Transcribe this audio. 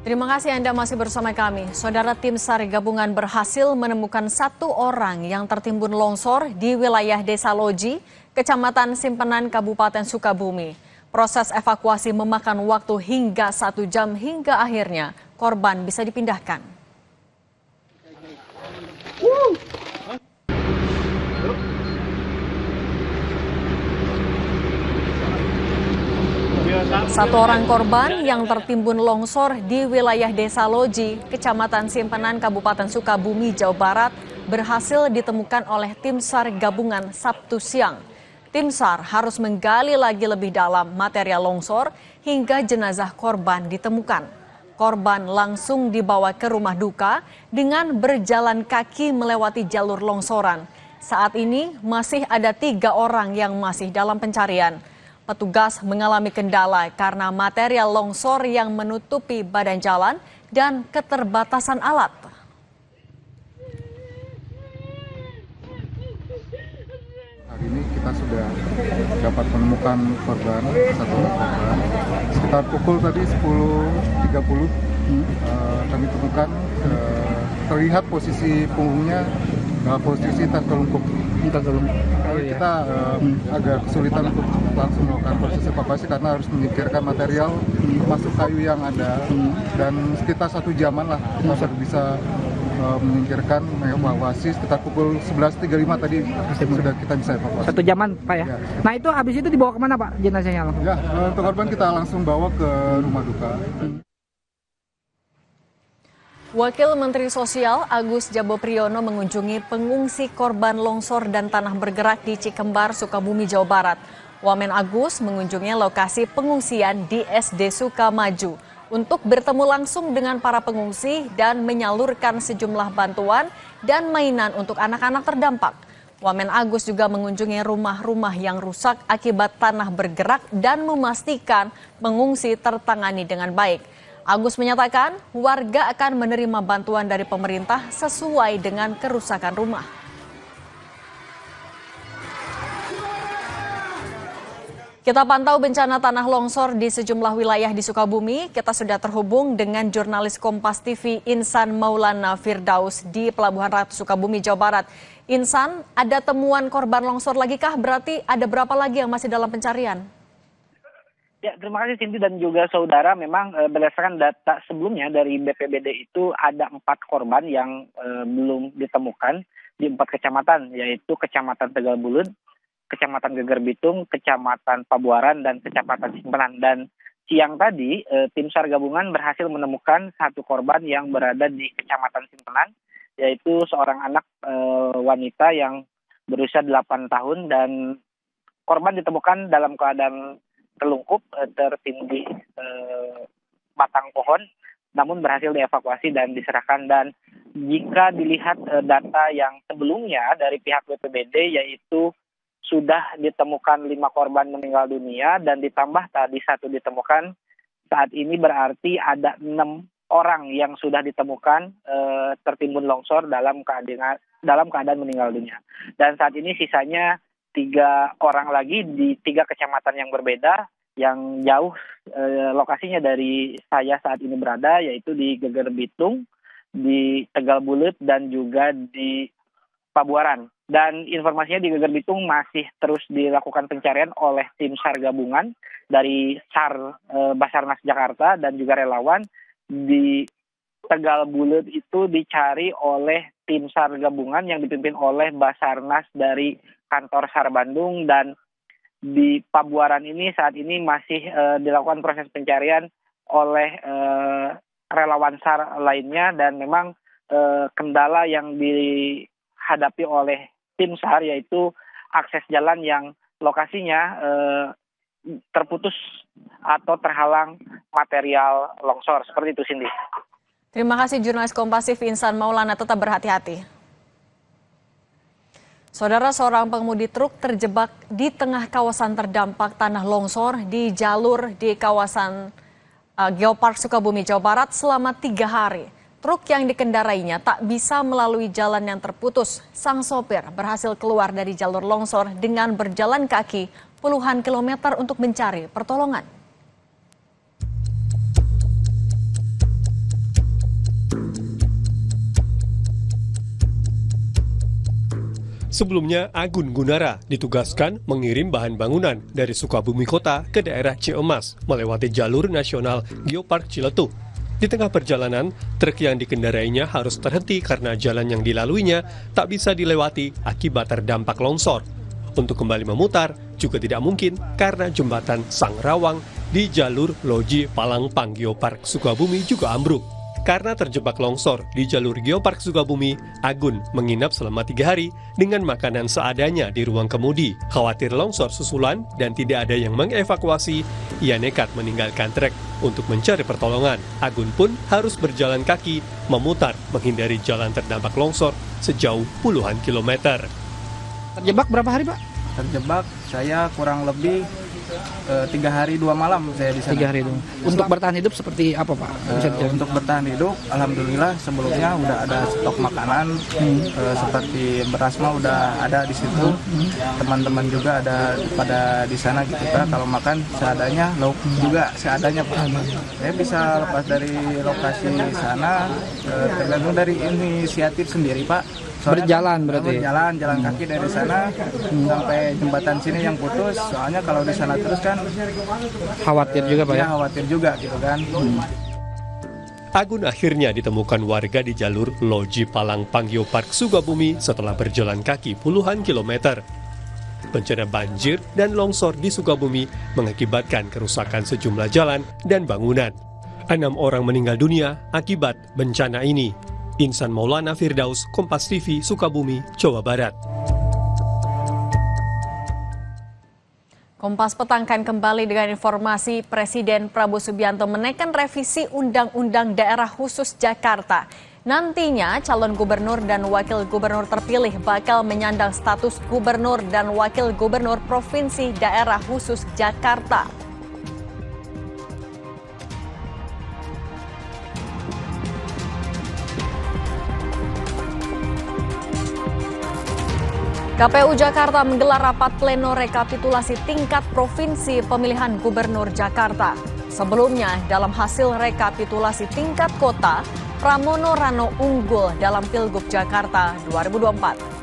Terima kasih Anda masih bersama kami. Saudara, tim SAR gabungan berhasil menemukan satu orang yang tertimbun longsor di wilayah Desa Loji, Kecamatan Simpenan, Kabupaten Sukabumi. Proses evakuasi memakan waktu hingga 1 jam hingga akhirnya korban bisa dipindahkan. Satu orang korban yang tertimbun longsor di wilayah Desa Loji, Kecamatan Simpenan, Kabupaten Sukabumi, Jawa Barat, berhasil ditemukan oleh tim SAR gabungan Sabtu siang. Tim SAR harus menggali lagi lebih dalam material longsor hingga jenazah korban ditemukan. Korban langsung dibawa ke rumah duka dengan berjalan kaki melewati jalur longsoran. Saat ini masih ada 3 orang yang masih dalam pencarian. Petugas mengalami kendala karena material longsor yang menutupi badan jalan dan keterbatasan alat. Hari ini kita sudah dapat menemukan korban, satu orang korban. Sekitar pukul tadi 10.30 kami temukan, terlihat posisi punggungnya posisi tertelungkup. Kita agak kesulitan untuk langsung melakukan proses evakuasi karena harus menyingkirkan material masuk kayu yang ada, dan sekitar 1 jaman lah kita baru bisa menyingkirkan, mengevakuasi. Sekitar pukul 11.35 tadi sudah kita bisa evakuasi. 1 jaman, Pak ya? Ya. Nah itu habis itu dibawa kemana, Pak, jenazahnya? Ya, untuk korban kita langsung bawa ke rumah duka. Wakil Menteri Sosial Agus Jabopriyono mengunjungi pengungsi korban longsor dan tanah bergerak di Cikembar, Sukabumi, Jawa Barat. Wamen Agus mengunjungi lokasi pengungsian di SD Sukamaju untuk bertemu langsung dengan para pengungsi dan menyalurkan sejumlah bantuan dan mainan untuk anak-anak terdampak. Wamen Agus juga mengunjungi rumah-rumah yang rusak akibat tanah bergerak dan memastikan pengungsi tertangani dengan baik. Agus menyatakan warga akan menerima bantuan dari pemerintah sesuai dengan kerusakan rumah. Kita pantau bencana tanah longsor di sejumlah wilayah di Sukabumi. Kita sudah terhubung dengan jurnalis Kompas TV Insan Maulana Firdaus di Pelabuhan Ratu Sukabumi, Jawa Barat. Insan, ada temuan korban longsor lagi kah? Berarti ada berapa lagi yang masih dalam pencarian? Ya, terima kasih Cindy dan juga saudara. Memang berdasarkan data sebelumnya dari BPBD itu ada 4 korban yang belum ditemukan di 4 kecamatan, yaitu Kecamatan Tegal Bulut, Kecamatan Geger Bitung, Kecamatan Pabuaran, dan Kecamatan Simpenan. Dan siang tadi tim SAR gabungan berhasil menemukan 1 korban yang berada di Kecamatan Simpenan, yaitu seorang anak wanita yang berusia 8 tahun, dan korban ditemukan dalam keadaan terlungkup, tertindih batang pohon, namun berhasil dievakuasi dan diserahkan. Dan jika dilihat data yang sebelumnya dari pihak BPBD, yaitu sudah ditemukan 5 korban meninggal dunia dan ditambah tadi 1 ditemukan, saat ini berarti ada 6 orang yang sudah ditemukan tertimbun longsor dalam keadaan meninggal dunia. Dan saat ini sisanya 3 orang lagi di 3 kecamatan yang berbeda, yang jauh lokasinya dari saya saat ini berada, yaitu di Geger Bitung, di Tegal Bulut, dan juga di Pabuaran. Dan informasinya di Geger Bitung masih terus dilakukan pencarian oleh tim SAR gabungan dari SAR Basarnas Jakarta dan juga relawan. Di Tegal Bulut itu dicari oleh tim SAR gabungan yang dipimpin oleh Basarnas dari kantor SAR Bandung, dan di Pabuaran ini saat ini masih dilakukan proses pencarian oleh relawan SAR lainnya. Dan memang kendala yang dihadapi oleh tim SAR yaitu akses jalan yang lokasinya terputus atau terhalang material longsor. Seperti itu, Cindy. Terima kasih jurnalis Kompas TV Insan Maulana, tetap berhati-hati. Saudara, seorang pengemudi truk terjebak di tengah kawasan terdampak tanah longsor di jalur di kawasan Geopark Sukabumi, Jawa Barat selama 3 hari. Truk yang dikendarainya tak bisa melalui jalan yang terputus. Sang sopir berhasil keluar dari jalur longsor dengan berjalan kaki puluhan kilometer untuk mencari pertolongan. Sebelumnya, Agun Gunara ditugaskan mengirim bahan bangunan dari Sukabumi Kota ke daerah Ciamas melewati jalur nasional Geopark Ciletuh. Di tengah perjalanan, truk yang dikendarainya harus terhenti karena jalan yang dilaluinya tak bisa dilewati akibat terdampak longsor. Untuk kembali memutar juga tidak mungkin karena jembatan Sang Rawang di jalur Loji Palangpang Geopark Sukabumi juga ambruk. Karena terjebak longsor di jalur Geopark Sukabumi, Agun menginap selama 3 hari dengan makanan seadanya di ruang kemudi. Khawatir longsor susulan dan tidak ada yang mengevakuasi, ia nekat meninggalkan trek untuk mencari pertolongan. Agun pun harus berjalan kaki memutar menghindari jalan terdampak longsor sejauh puluhan kilometer. Terjebak berapa hari Pak? Terjebak saya kurang lebih 3 hari 2 malam saya di sana. 3 hari itu. Untuk bertahan hidup seperti apa Pak? Bisa dijelaskan? Untuk bertahan hidup, alhamdulillah sebelumnya udah ada stok makanan seperti beras mah udah ada di situ. Teman-teman juga ada pada di sana gitu Pak. Kalau makan seadanya, lauk juga seadanya Pak. Saya bisa lepas dari lokasi sana tergantung dari inisiatif sendiri Pak. Berjalan berarti? Jalan kaki dari sana sampai jembatan sini yang putus. Soalnya kalau di sana terus kan Khawatir juga Pak ya? Khawatir juga gitu kan. Agun akhirnya ditemukan warga di jalur Loji Palangpang Geopark Sukabumi setelah berjalan kaki puluhan kilometer. Bencana banjir dan longsor di Sukabumi mengakibatkan kerusakan sejumlah jalan dan bangunan. 6 orang meninggal dunia akibat bencana ini. Insan Maulana Firdaus, Kompas TV, Sukabumi, Jawa Barat. Kompas Petang akan kembali dengan informasi Presiden Prabowo Subianto menaikkan revisi Undang-Undang Daerah Khusus Jakarta. Nantinya calon gubernur dan wakil gubernur terpilih bakal menyandang status gubernur dan wakil gubernur Provinsi Daerah Khusus Jakarta. KPU Jakarta menggelar rapat pleno rekapitulasi tingkat provinsi pemilihan gubernur Jakarta. Sebelumnya, dalam hasil rekapitulasi tingkat kota, Pramono Rano unggul dalam Pilgub Jakarta 2024.